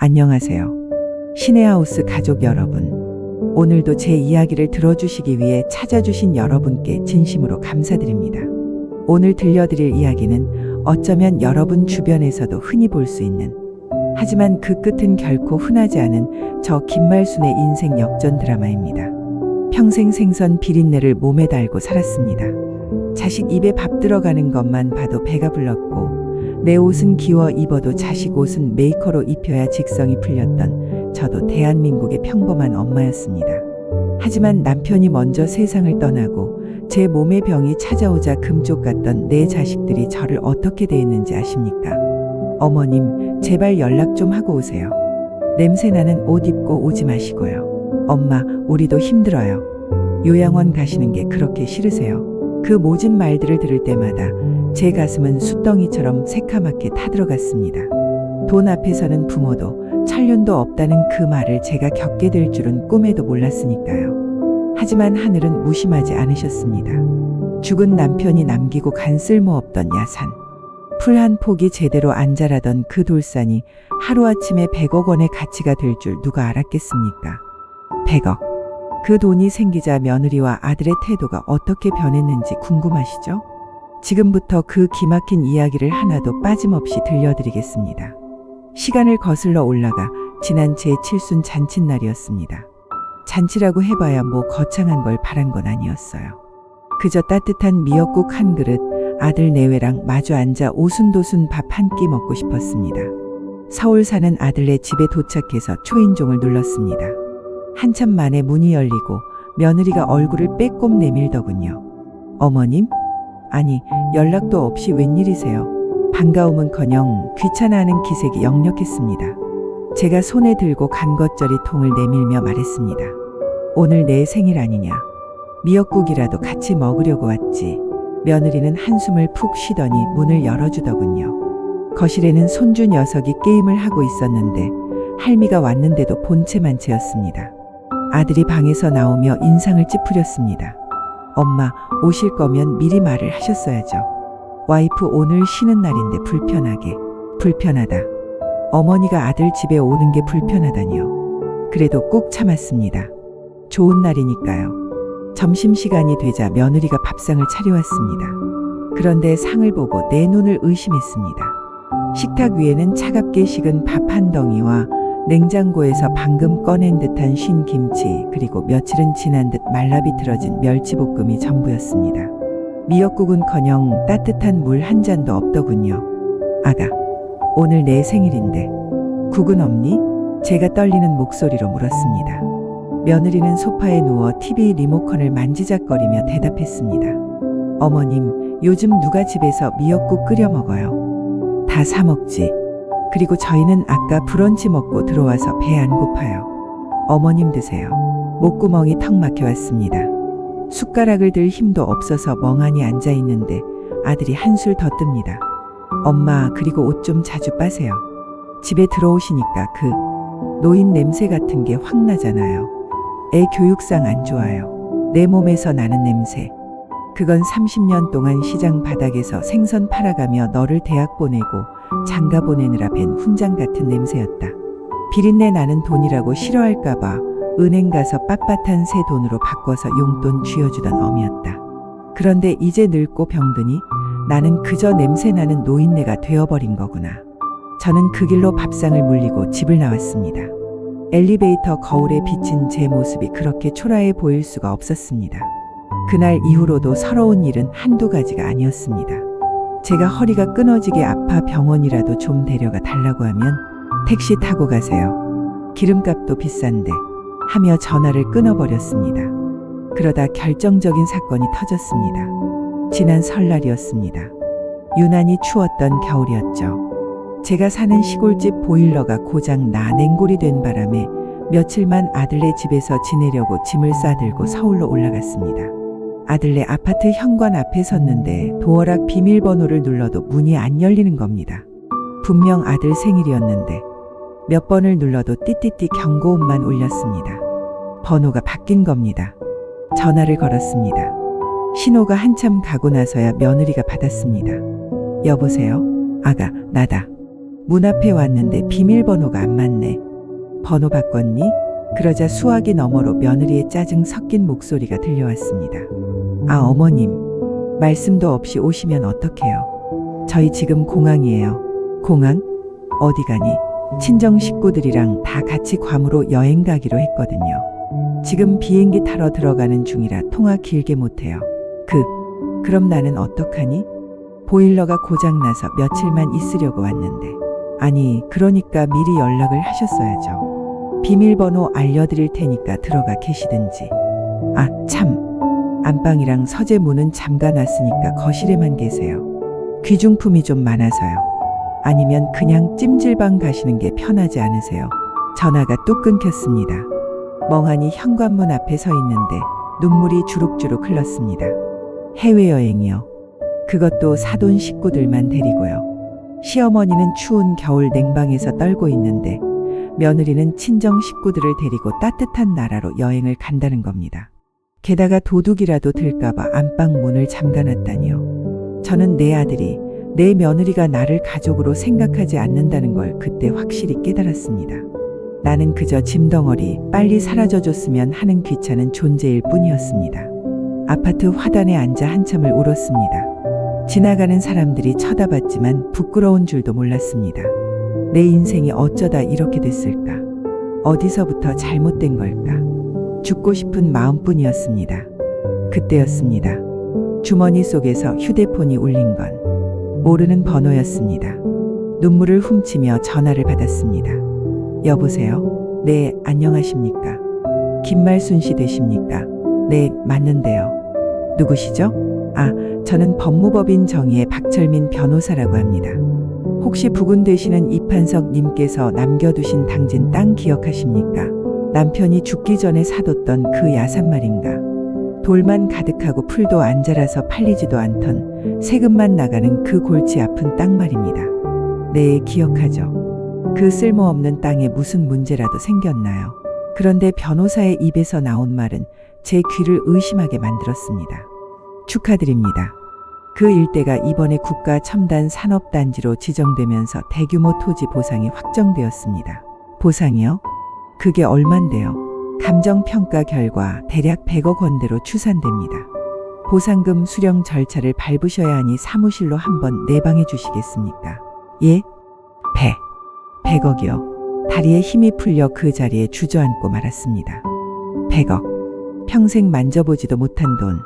안녕하세요. 시네하우스 가족 여러분. 오늘도 제 이야기를 들어주시기 위해 찾아주신 여러분께 진심으로 감사드립니다. 오늘 들려드릴 이야기는 어쩌면 여러분 주변에서도 흔히 볼 수 있는, 하지만 그 끝은 결코 흔하지 않은 저 김말순의 인생 역전 드라마입니다. 평생 생선 비린내를 몸에 달고 살았습니다. 자식 입에 밥 들어가는 것만 봐도 배가 불렀고, 내 옷은 기워 입어도 자식 옷은 메이커로 입혀야 직성이 풀렸던 저도 대한민국의 평범한 엄마였습니다. 하지만 남편이 먼저 세상을 떠나고 제 몸에 병이 찾아오자 금쪽 같던 내 자식들이 저를 어떻게 대했는지 아십니까? 어머님, 제발 연락 좀 하고 오세요. 냄새나는 옷 입고 오지 마시고요. 엄마, 우리도 힘들어요. 요양원 가시는 게 그렇게 싫으세요? 그 모진 말들을 들을 때마다 제 가슴은 숫덩이처럼 새카맣게 타들어갔습니다. 돈 앞에서는 부모도 천륜도 없다는 그 말을 제가 겪게 될 줄은 꿈에도 몰랐으니까요. 하지만 하늘은 무심하지 않으셨습니다. 죽은 남편이 남기고 간 쓸모없던 야산. 풀 한 폭이 제대로 안 자라던 그 돌산이 하루아침에 100억 원의 가치가 될 줄 누가 알았겠습니까? 100억. 그 돈이 생기자 며느리와 아들의 태도가 어떻게 변했는지 궁금하시죠? 지금부터 그 기막힌 이야기를 하나도 빠짐없이 들려드리겠습니다. 시간을 거슬러 올라가 지난 제 칠순 잔칫날이었습니다. 잔치라고 해봐야 뭐 거창한 걸 바란 건 아니었어요. 그저 따뜻한 미역국 한 그릇, 아들 내외랑 마주 앉아 오순도순 밥 한 끼 먹고 싶었습니다. 서울 사는 아들네 집에 도착해서 초인종을 눌렀습니다. 한참 만에 문이 열리고 며느리가 얼굴을 빼꼼 내밀더군요. 어머님? 아니, 연락도 없이 웬일이세요? 반가움은커녕 귀찮아하는 기색이 역력했습니다. 제가 손에 들고 간것저리 통을 내밀며 말했습니다. 오늘 내 생일 아니냐? 미역국이라도 같이 먹으려고 왔지. 며느리는 한숨을 푹 쉬더니 문을 열어주더군요. 거실에는 손주 녀석이 게임을 하고 있었는데 할미가 왔는데도 본체만 채였습니다. 아들이 방에서 나오며 인상을 찌푸렸습니다. 엄마, 오실 거면 미리 말을 하셨어야죠. 와이프 오늘 쉬는 날인데 불편하다. 어머니가 아들 집에 오는 게 불편하다니요. 그래도 꾹 참았습니다. 좋은 날이니까요. 점심시간이 되자 며느리가 밥상을 차려왔습니다. 그런데 상을 보고 내 눈을 의심했습니다. 식탁 위에는 차갑게 식은 밥 한 덩이와 냉장고에서 방금 꺼낸 듯한 쉰 김치, 그리고 며칠은 지난 듯 말라비틀어진 멸치볶음이 전부였습니다. 미역국은커녕 따뜻한 물 한 잔도 없더군요. 아가, 오늘 내 생일인데 국은 없니? 제가 떨리는 목소리로 물었습니다. 며느리는 소파에 누워 TV 리모컨을 만지작거리며 대답했습니다. 어머님, 요즘 누가 집에서 미역국 끓여 먹어요? 다 사 먹지. 그리고 저희는 아까 브런치 먹고 들어와서 배 안 고파요. 어머님 드세요. 목구멍이 턱 막혀왔습니다. 숟가락을 들 힘도 없어서 멍하니 앉아있는데 아들이 한술 더 뜹니다. 엄마, 그리고 옷 좀 자주 빠세요. 집에 들어오시니까 그 노인 냄새 같은 게 확 나잖아요. 애 교육상 안 좋아요. 내 몸에서 나는 냄새. 그건 30년 동안 시장 바닥에서 생선 팔아가며 너를 대학 보내고 장가 보내느라 벤 훈장 같은 냄새였다. 비린내 나는 돈이라고 싫어할까봐 은행 가서 빳빳한 새 돈으로 바꿔서 용돈 쥐어주던 어미였다. 그런데 이제 늙고 병드니 나는 그저 냄새나는 노인네가 되어버린 거구나. 저는 그 길로 밥상을 물리고 집을 나왔습니다. 엘리베이터 거울에 비친 제 모습이 그렇게 초라해 보일 수가 없었습니다. 그날 이후로도 서러운 일은 한두 가지가 아니었습니다. 제가 허리가 끊어지게 아파 병원이라도 좀 데려가 달라고 하면 택시 타고 가세요. 기름값도 비싼데 하며 전화를 끊어버렸습니다. 그러다 결정적인 사건이 터졌습니다. 지난 설날이었습니다. 유난히 추웠던 겨울이었죠. 제가 사는 시골집 보일러가 고장 나 냉골이 된 바람에 며칠만 아들네 집에서 지내려고 짐을 싸들고 서울로 올라갔습니다. 아들네 아파트 현관 앞에 섰는데 도어락 비밀번호를 눌러도 문이 안 열리는 겁니다. 분명 아들 생일이었는데 몇 번을 눌러도 띠띠띠 경고음만 울렸습니다. 번호가 바뀐 겁니다. 전화를 걸었습니다. 신호가 한참 가고 나서야 며느리가 받았습니다. 여보세요? 아가, 나다. 문 앞에 왔는데 비밀번호가 안 맞네. 번호 바꿨니? 그러자 수화기 너머로 며느리의 짜증 섞인 목소리가 들려왔습니다. 아, 어머님. 말씀도 없이 오시면 어떡해요? 저희 지금 공항이에요. 공항? 어디 가니? 친정 식구들이랑 다 같이 괌으로 여행 가기로 했거든요. 지금 비행기 타러 들어가는 중이라 통화 길게 못해요. 그럼 나는 어떡하니? 보일러가 고장나서 며칠만 있으려고 왔는데. 아니, 그러니까 미리 연락을 하셨어야죠. 비밀번호 알려드릴 테니까 들어가 계시든지. 아, 참. 안방이랑 서재 문은 잠가놨으니까 거실에만 계세요. 귀중품이 좀 많아서요. 아니면 그냥 찜질방 가시는 게 편하지 않으세요? 전화가 뚝 끊겼습니다. 멍하니 현관문 앞에 서 있는데 눈물이 주룩주룩 흘렀습니다. 해외여행이요. 그것도 사돈 식구들만 데리고요. 시어머니는 추운 겨울 냉방에서 떨고 있는데 며느리는 친정 식구들을 데리고 따뜻한 나라로 여행을 간다는 겁니다. 게다가 도둑이라도 들까봐 안방 문을 잠가놨다니요. 저는 내 아들이, 내 며느리가 나를 가족으로 생각하지 않는다는 걸 그때 확실히 깨달았습니다. 나는 그저 짐덩어리 빨리 사라져줬으면 하는 귀찮은 존재일 뿐이었습니다. 아파트 화단에 앉아 한참을 울었습니다. 지나가는 사람들이 쳐다봤지만 부끄러운 줄도 몰랐습니다. 내 인생이 어쩌다 이렇게 됐을까? 어디서부터 잘못된 걸까? 죽고 싶은 마음뿐이었습니다. 그때였습니다. 주머니 속에서 휴대폰이 울린 건 모르는 번호였습니다. 눈물을 훔치며 전화를 받았습니다. 여보세요? 네, 안녕하십니까? 김말순 씨 되십니까? 네, 맞는데요. 누구시죠? 아, 저는 법무법인 정의의 박철민 변호사라고 합니다. 혹시 부군 되시는 이판석 님께서 남겨두신 당진 땅 기억하십니까? 남편이 죽기 전에 사뒀던 그 야산 말인가? 돌만 가득하고 풀도 안 자라서 팔리지도 않던 세금만 나가는 그 골치 아픈 땅 말입니다. 네, 기억하죠. 그 쓸모없는 땅에 무슨 문제라도 생겼나요? 그런데 변호사의 입에서 나온 말은 제 귀를 의심하게 만들었습니다. 축하드립니다. 그 일대가 이번에 국가 첨단 산업단지로 지정되면서 대규모 토지 보상이 확정되었습니다. 보상이요? 그게 얼만데요? 감정평가 결과 대략 100억 원대로 추산됩니다. 보상금 수령 절차를 밟으셔야 하니 사무실로 한번 내방해 주시겠습니까? 예? 100억이요. 다리에 힘이 풀려 그 자리에 주저앉고 말았습니다. 100억. 평생 만져보지도 못한 돈.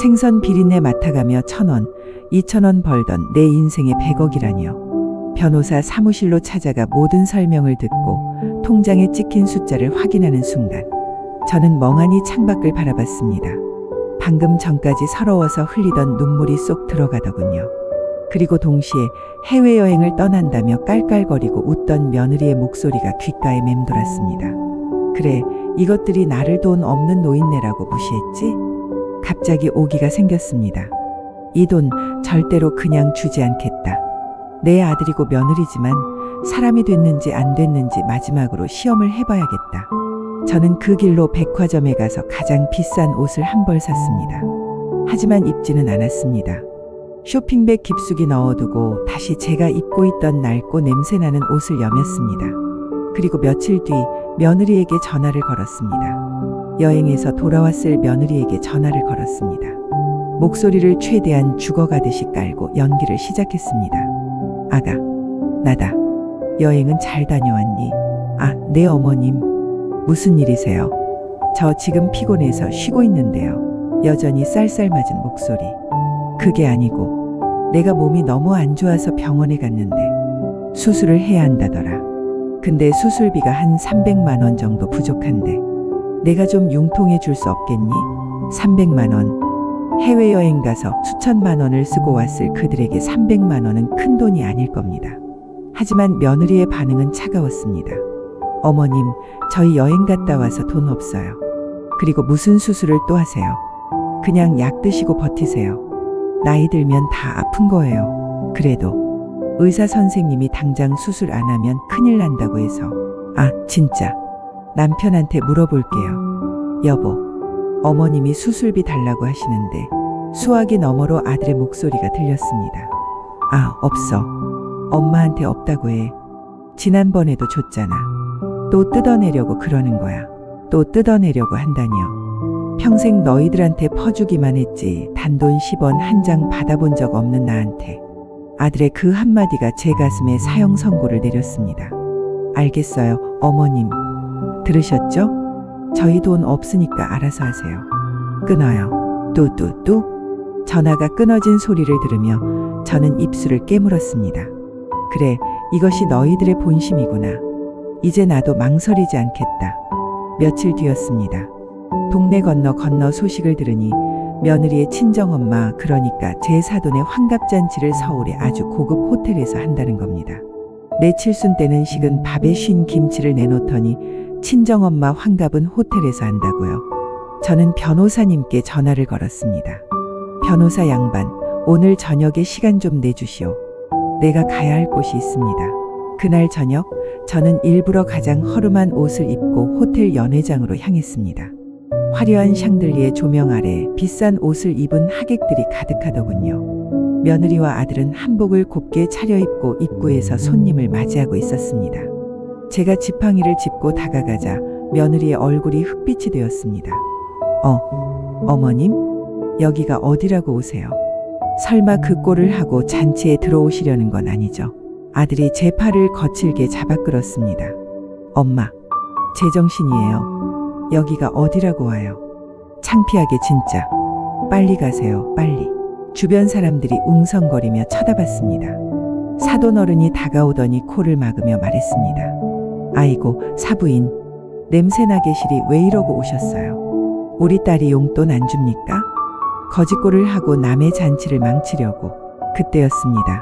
생선 비린내 맡아가며 1,000원, 2,000원 벌던 내 인생의 100억이라니요. 변호사 사무실로 찾아가 모든 설명을 듣고 통장에 찍힌 숫자를 확인하는 순간 저는 멍하니 창밖을 바라봤습니다. 방금 전까지 서러워서 흘리던 눈물이 쏙 들어가더군요. 그리고 동시에 해외여행을 떠난다며 깔깔거리고 웃던 며느리의 목소리가 귓가에 맴돌았습니다. 그래, 이것들이 나를 돈 없는 노인네라고 무시했지? 갑자기 오기가 생겼습니다. 이 돈 절대로 그냥 주지 않겠다. 내 아들이고 며느리지만 사람이 됐는지 안 됐는지 마지막으로 시험을 해봐야겠다. 저는 그 길로 백화점에 가서 가장 비싼 옷을 한 벌 샀습니다. 하지만 입지는 않았습니다. 쇼핑백 깊숙이 넣어두고 다시 제가 입고 있던 낡고 냄새나는 옷을 여몄습니다. 그리고 며칠 뒤 며느리에게 전화를 걸었습니다. 여행에서 돌아왔을 며느리에게 전화를 걸었습니다. 목소리를 최대한 죽어가듯이 깔고 연기를 시작했습니다. 아가, 나다. 여행은 잘 다녀왔니? 아, 네 어머님. 무슨 일이세요? 저 지금 피곤해서 쉬고 있는데요. 여전히 쌀쌀맞은 목소리. 그게 아니고 내가 몸이 너무 안 좋아서 병원에 갔는데 수술을 해야 한다더라. 근데 수술비가 한 300만 원 정도 부족한데 내가 좀 융통해 줄 수 없겠니? 300만 원. 해외여행 가서 수천만 원을 쓰고 왔을 그들에게 300만 원은 큰 돈이 아닐 겁니다. 하지만 며느리의 반응은 차가웠습니다. 어머님, 저희 여행 갔다 와서 돈 없어요. 그리고 무슨 수술을 또 하세요? 그냥 약 드시고 버티세요. 나이 들면 다 아픈 거예요. 그래도 의사 선생님이 당장 수술 안 하면 큰일 난다고 해서. 아, 진짜. 남편한테 물어볼게요. 여보, 어머님이 수술비 달라고 하시는데 수화기 너머로 아들의 목소리가 들렸습니다. 아, 없어. 엄마한테 없다고 해. 지난번에도 줬잖아. 또 뜯어내려고 그러는 거야. 또 뜯어내려고 한다니요. 평생 너희들한테 퍼주기만 했지 단돈 10원 한 장 받아본 적 없는 나한테. 아들의 그 한마디가 제 가슴에 사형 선고를 내렸습니다. 알겠어요, 어머님. 들으셨죠? 저희 돈 없으니까 알아서 하세요. 끊어요. 뚜뚜뚜. 전화가 끊어진 소리를 들으며 저는 입술을 깨물었습니다. 그래, 이것이 너희들의 본심이구나. 이제 나도 망설이지 않겠다. 며칠 뒤였습니다. 동네 건너 소식을 들으니 며느리의 친정엄마, 그러니까 제 사돈의 환갑잔치를 서울의 아주 고급 호텔에서 한다는 겁니다. 내 칠순 때는 식은 밥에 쉰 김치를 내놓더니 친정엄마 환갑은 호텔에서 한다고요. 저는 변호사님께 전화를 걸었습니다. 변호사 양반, 오늘 저녁에 시간 좀 내주시오. 내가 가야 할 곳이 있습니다. 그날 저녁 저는 일부러 가장 허름한 옷을 입고 호텔 연회장으로 향했습니다. 화려한 샹들리에 조명 아래 비싼 옷을 입은 하객들이 가득하더군요. 며느리와 아들은 한복을 곱게 차려입고 입구에서 손님을 맞이하고 있었습니다. 제가 지팡이를 짚고 다가가자 며느리의 얼굴이 흑빛이 되었습니다. 어머님? 여기가 어디라고 오세요? 설마 그 꼴을 하고 잔치에 들어오시려는 건 아니죠? 아들이 제 팔을 거칠게 잡아 끌었습니다. 엄마, 제정신이에요. 여기가 어디라고 와요? 창피하게 진짜. 빨리 가세요, 빨리. 주변 사람들이 웅성거리며 쳐다봤습니다. 사돈 어른이 다가오더니 코를 막으며 말했습니다. 아이고, 사부인. 냄새나 계시리 왜 이러고 오셨어요? 우리 딸이 용돈 안 줍니까? 거짓골을 하고 남의 잔치를 망치려고. 그때였습니다.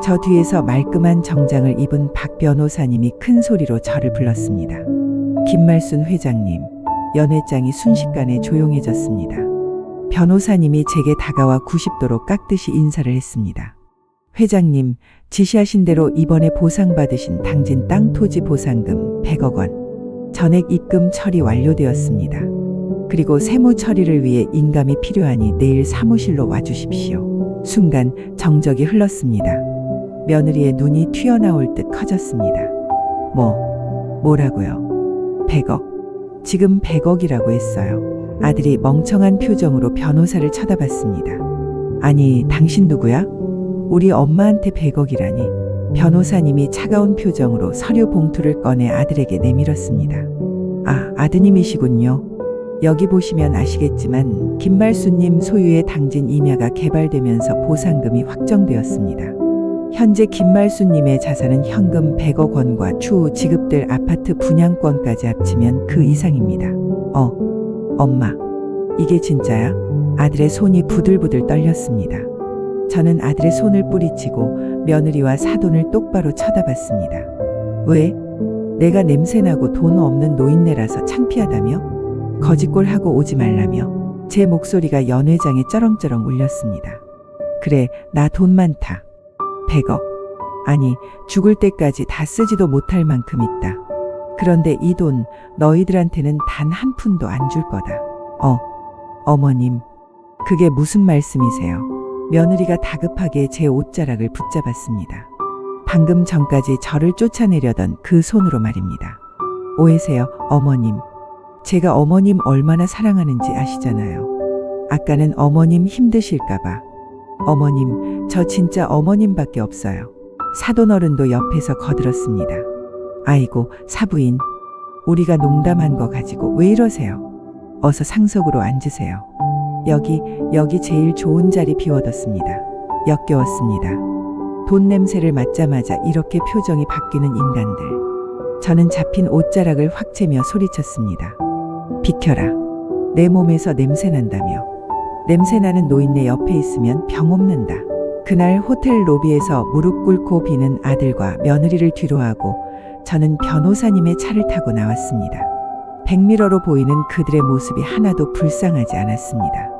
저 뒤에서 말끔한 정장을 입은 박 변호사님이 큰 소리로 저를 불렀습니다. 김말순 회장님. 연회장이 순식간에 조용해졌습니다. 변호사님이 제게 다가와 90도로 깎듯이 인사를 했습니다. 회장님, 지시하신 대로 이번에 보상받으신 당진 땅 토지 보상금 100억 원. 전액 입금 처리 완료되었습니다. 그리고 세무 처리를 위해 인감이 필요하니 내일 사무실로 와주십시오. 순간 정적이 흘렀습니다. 며느리의 눈이 튀어나올 듯 커졌습니다. 뭐라고요? 100억. 지금 100억이라고 했어요. 아들이 멍청한 표정으로 변호사를 쳐다봤습니다. 아니, 당신 누구야? 우리 엄마한테 100억이라니. 변호사님이 차가운 표정으로 서류 봉투를 꺼내 아들에게 내밀었습니다. 아, 아드님이시군요. 여기 보시면 아시겠지만 김말수님 소유의 당진 임야가 개발되면서 보상금이 확정되었습니다. 현재 김말수님의 자산은 현금 100억 원과 추후 지급될 아파트 분양권까지 합치면 그 이상입니다. 엄마, 이게 진짜야? 아들의 손이 부들부들 떨렸습니다. 저는 아들의 손을 뿌리치고 며느리와 사돈을 똑바로 쳐다봤습니다. 왜? 내가 냄새나고 돈 없는 노인네라서 창피하다며? 거짓골하고 오지 말라며. 제 목소리가 연회장에 쩌렁쩌렁 울렸습니다. 그래, 나 돈 많다. 100억. 아니, 죽을 때까지 다 쓰지도 못할 만큼 있다. 그런데 이 돈 너희들한테는 단 한 푼도 안 줄 거다. 어머님, 그게 무슨 말씀이세요? 며느리가 다급하게 제 옷자락을 붙잡았습니다. 방금 전까지 저를 쫓아내려던 그 손으로 말입니다. 오해세요, 어머님. 제가 어머님 얼마나 사랑하는지 아시잖아요. 아까는 어머님 힘드실까봐. 어머님, 저 진짜 어머님밖에 없어요. 사돈 어른도 옆에서 거들었습니다. 아이고, 사부인. 우리가 농담한 거 가지고 왜 이러세요? 어서 상석으로 앉으세요. 여기 제일 좋은 자리 비워뒀습니다. 역겨웠습니다. 돈 냄새를 맡자마자 이렇게 표정이 바뀌는 인간들. 저는 잡힌 옷자락을 확 채며 소리쳤습니다. 비켜라. 내 몸에서 냄새난다며. 냄새나는 노인네 옆에 있으면 병 옮는다. 그날 호텔 로비에서 무릎 꿇고 비는 아들과 며느리를 뒤로하고 저는 변호사님의 차를 타고 나왔습니다. 백미러로 보이는 그들의 모습이 하나도 불쌍하지 않았습니다.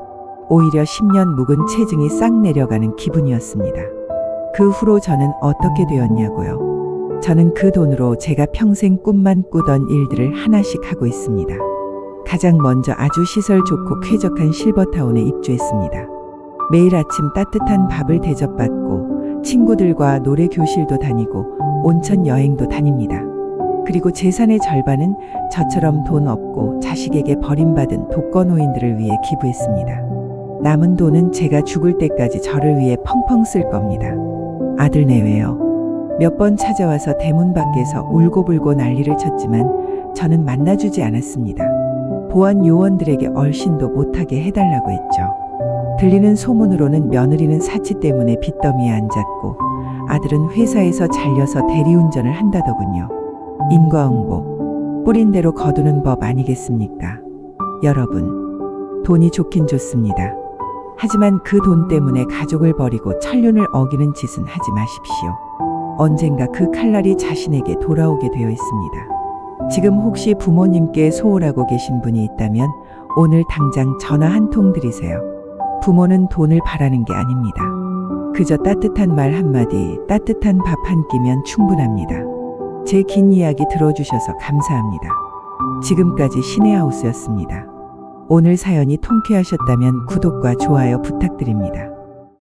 오히려 10년 묵은 체증이 싹 내려가는 기분이었습니다. 그 후로 저는 어떻게 되었냐고요. 저는 그 돈으로 제가 평생 꿈만 꾸던 일들을 하나씩 하고 있습니다. 가장 먼저 아주 시설 좋고 쾌적한 실버타운에 입주했습니다. 매일 아침 따뜻한 밥을 대접받고 친구들과 노래 교실도 다니고 온천 여행도 다닙니다. 그리고 재산의 절반은 저처럼 돈 없고 자식에게 버림받은 독거노인들을 위해 기부했습니다. 남은 돈은 제가 죽을 때까지 저를 위해 펑펑 쓸 겁니다. 아들 내외요. 몇 번 찾아와서 대문 밖에서 울고불고 난리를 쳤지만 저는 만나주지 않았습니다. 보안 요원들에게 얼씬도 못하게 해달라고 했죠. 들리는 소문으로는 며느리는 사치 때문에 빚더미에 앉았고 아들은 회사에서 잘려서 대리운전을 한다더군요. 인과응보, 뿌린 대로 거두는 법 아니겠습니까? 여러분, 돈이 좋긴 좋습니다. 하지만 그 돈 때문에 가족을 버리고 천륜을 어기는 짓은 하지 마십시오. 언젠가 그 칼날이 자신에게 돌아오게 되어 있습니다. 지금 혹시 부모님께 소홀하고 계신 분이 있다면 오늘 당장 전화 한 통 드리세요. 부모는 돈을 바라는 게 아닙니다. 그저 따뜻한 말 한마디, 따뜻한 밥 한 끼면 충분합니다. 제 긴 이야기 들어주셔서 감사합니다. 지금까지 신의하우스였습니다. 오늘 사연이 통쾌하셨다면 구독과 좋아요 부탁드립니다.